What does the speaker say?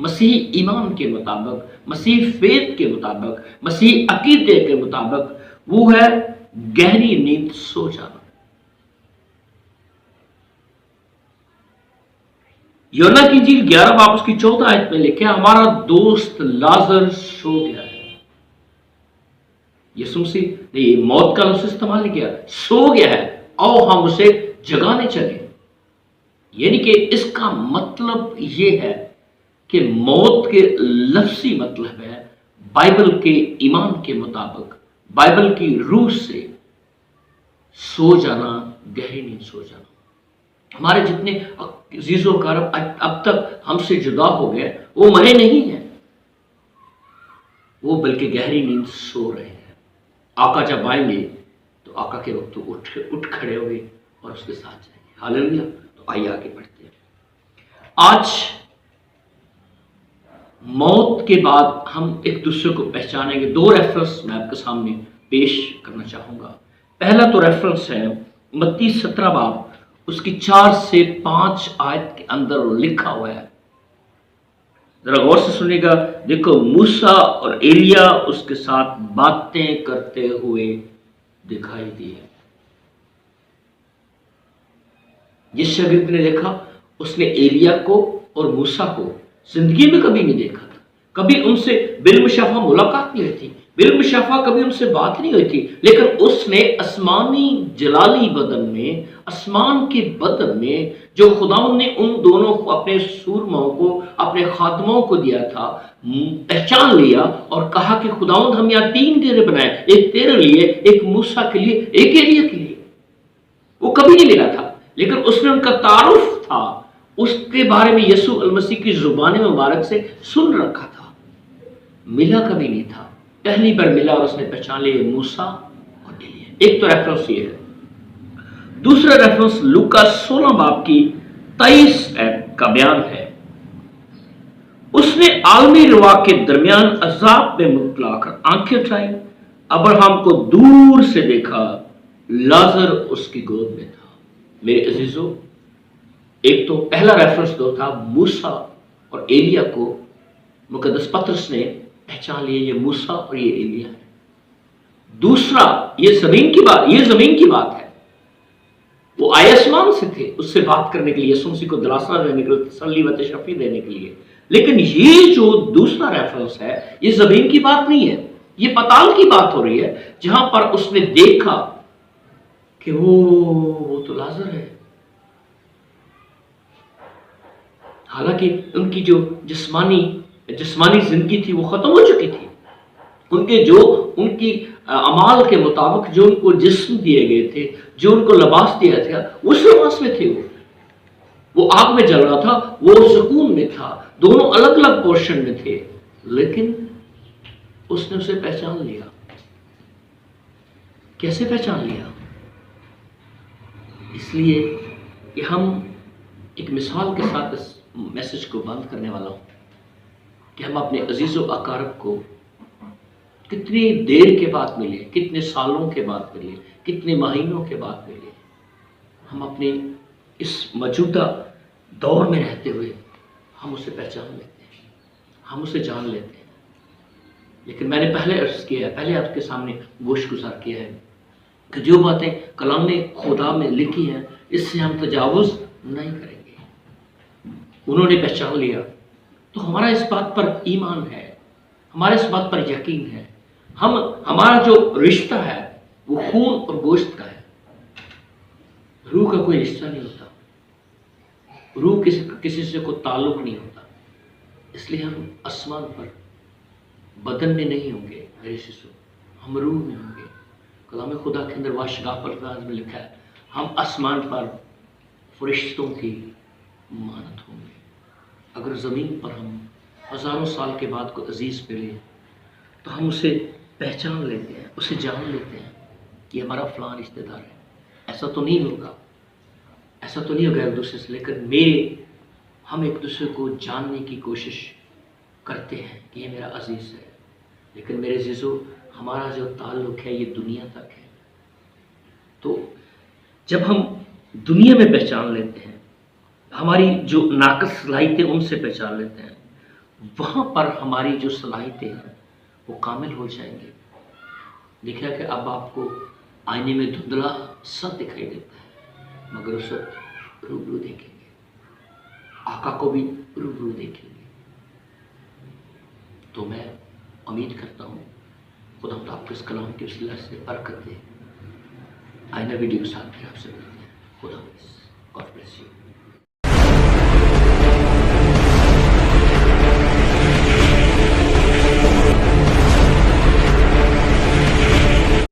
مسیح ایمان کے مطابق، مسیح فیت کے مطابق، مسیح عقیدے کے مطابق، وہ ہے گہری نیند سو جانا۔ یونا کی انجیل 11 باب اس کی 14 آیت میں لکھا، ہمارا دوست لازر سو گیا ہے۔ یسوع مسیح نے موت کا لفظ استعمال نہیں کیا، سو گیا ہے، آؤ ہم اسے جگانے چلے۔ یعنی کہ اس کا مطلب یہ ہے کہ موت کے لفظی مطلب ہے بائبل کے ایمان کے مطابق، بائبل کی روح سے سو جانا، گہری نیند سو جانا۔ ہمارے جتنے عزیز و اقارب اب تک ہم سے جدا ہو گئے، وہ مرے نہیں ہیں، وہ بلکہ گہری نیند سو رہے ہیں۔ آقا جب آئیں گے تو آقا کے وقت اٹھ کھڑے ہوئے اور اس کے ساتھ جائیں گے۔ ہاللیلویہ۔ تو آئیے آگے بڑھتے ہیں۔ آج موت کے بعد ہم ایک دوسرے کو پہچانیں گے۔ 2 ریفرنس میں آپ کے سامنے پیش کرنا چاہوں گا۔ پہلا تو ریفرنس ہے متی 17 باب اس کی 4 سے 5 آیت کے اندر لکھا ہوا ہے۔ ذرا غور سے سنیے گا۔ دیکھو، موسیٰ اور ایلیا اس کے ساتھ باتیں کرتے ہوئے دکھائی دیے۔ جس شاگرد نے دیکھا، اس نے ایلیا کو اور موسیٰ کو زندگی میں کبھی نہیں دیکھا تھا، کبھی ان سے بالمشافہ ملاقات نہیں ہوئی تھی، بالمشافہ کبھی ان سے بات نہیں ہوئی تھی، لیکن اس نے آسمانی جلالی بدن میں، آسمان کے بدن میں جو خداوند نے ان دونوں کو، اپنے سورماؤں کو، اپنے خادموں کو دیا تھا، پہچان لیا اور کہا کہ خداوند ہم یہاں 3 ڈیرے بنائے، ایک تیرے لیے، ایک موسیٰ کے لیے، ایک ایلیا کے لیے۔ وہ کبھی نہیں ملا تھا، لیکن اس نے ان کا تعارف تھا، اس کے بارے میں یسوع المسیح کی زبان مبارک سے سن رکھا تھا، ملا کبھی نہیں تھا، پہلی بار ملا اور اس نے پہچان لیا موسیٰ اور ایلیا۔ ایک تو ریفرنس یہ ہے۔ دوسرا ریفرنس لوکا 16 باب کی 23 آیت کا بیان ہے۔ اس نے عالمی روا کے درمیان عذاب میں مبتلا کر آنکھیں اٹھائیں، ابراہم کو دور سے دیکھا، لازر اس کی گود میں تھا۔ میرے عزیزو، ایک تو پہلا ریفرنس جو تھا موسیٰ اور ایلیا کو مقدس پطرس نے پہچان لیا، یہ موسیٰ اور یہ ایلیا ہے۔ دوسرا، یہ زمین کی بات ہے۔ وہ آئے آسمان سے تھے اس سے بات کرنے کے لیے، یسوع مسیح کو دلاسا دینے کے لیے، تسلی و تشفی دینے کے لیے، لیکن یہ جو دوسرا ریفرنس ہے، یہ زمین کی بات نہیں ہے، یہ پتال کی بات ہو رہی ہے، جہاں پر اس نے دیکھا کہ وہ تو لازر ہے۔ حالانکہ ان کی جو جسمانی زندگی تھی وہ ختم ہو چکی تھی، ان کی اعمال کے مطابق جو ان کو جسم دیے گئے تھے، جو ان کو لباس دیا تھا، اس لباس میں تھے۔ وہ آگ میں جل رہا تھا، وہ سکون میں تھا، دونوں الگ الگ پورشن میں تھے، لیکن اس نے اسے پہچان لیا۔ کیسے پہچان لیا؟ اس لیے کہ ہم ایک مثال کے ساتھ اس میسج کو بند کرنے والا ہوں کہ ہم اپنے عزیز و اقارب کو کتنی دیر کے بعد ملے، کتنے سالوں کے بعد ملے، کتنے مہینوں کے بعد ملے، ہم اپنے اس موجودہ دور میں رہتے ہوئے ہم اسے پہچان لیتے ہیں، ہم اسے جان لیتے ہیں۔ لیکن میں نے پہلے عرض کیا ہے، پہلے آپ کے سامنے گوش گزار کیا ہے کہ جو باتیں کلام نے خدا میں لکھی ہیں، اس سے ہم تجاوز نہیں کریں گے۔ انہوں نے پہچان لیا تو ہمارا اس بات پر ایمان ہے، ہمارا اس بات پر یقین ہے، ہمارا جو رشتہ ہے وہ خون اور گوشت کا ہے، روح کا کوئی رشتہ نہیں ہوتا، روح کسی سے کوئی تعلق نہیں ہوتا۔ اس لیے ہم آسمان پر بدن میں نہیں ہوں گے میرے شیشو، ہم روح میں ہوں گے۔ کلام خدا کے اندر واشگاہ پر میں لکھا ہے، ہم آسمان پر فرشتوں کی مانت ہوں گے۔ اگر زمین پر ہم ہزاروں سال کے بعد کو عزیز ملے تو ہم اسے پہچان لیتے ہیں، اسے جان لیتے ہیں کہ یہ ہمارا فلاں رشتہ دار ہے۔ ایسا تو نہیں ہوگا ایک دوسرے سے، لیکن ہم ایک دوسرے کو جاننے کی کوشش کرتے ہیں کہ یہ میرا عزیز ہے، لیکن میرے عزیزو، ہمارا جو تعلق ہے یہ دنیا تک ہے۔ تو جب ہم دنیا میں پہچان لیتے ہیں، ہماری جو ناقص صلاحیتیں ان سے پہچان لیتے ہیں، وہاں پر ہماری جو صلاحیتیں ہیں وہ کامل ہو جائیں گے. دیکھا کہ اب آپ کو آئینے میں دھندلا سا دکھائی دیتا ہے، مگر اس وقت روبرو دیکھیں گے، آقا کو بھی روبرو دیکھیں گے. تو میں امید کرتا ہوں خدا آپ کو اس کلام کے وسیلہ سے برکت دے. آئندہ ویڈیو کے ساتھ پھر آپ سے ملتے ہیں. خدا حافظ.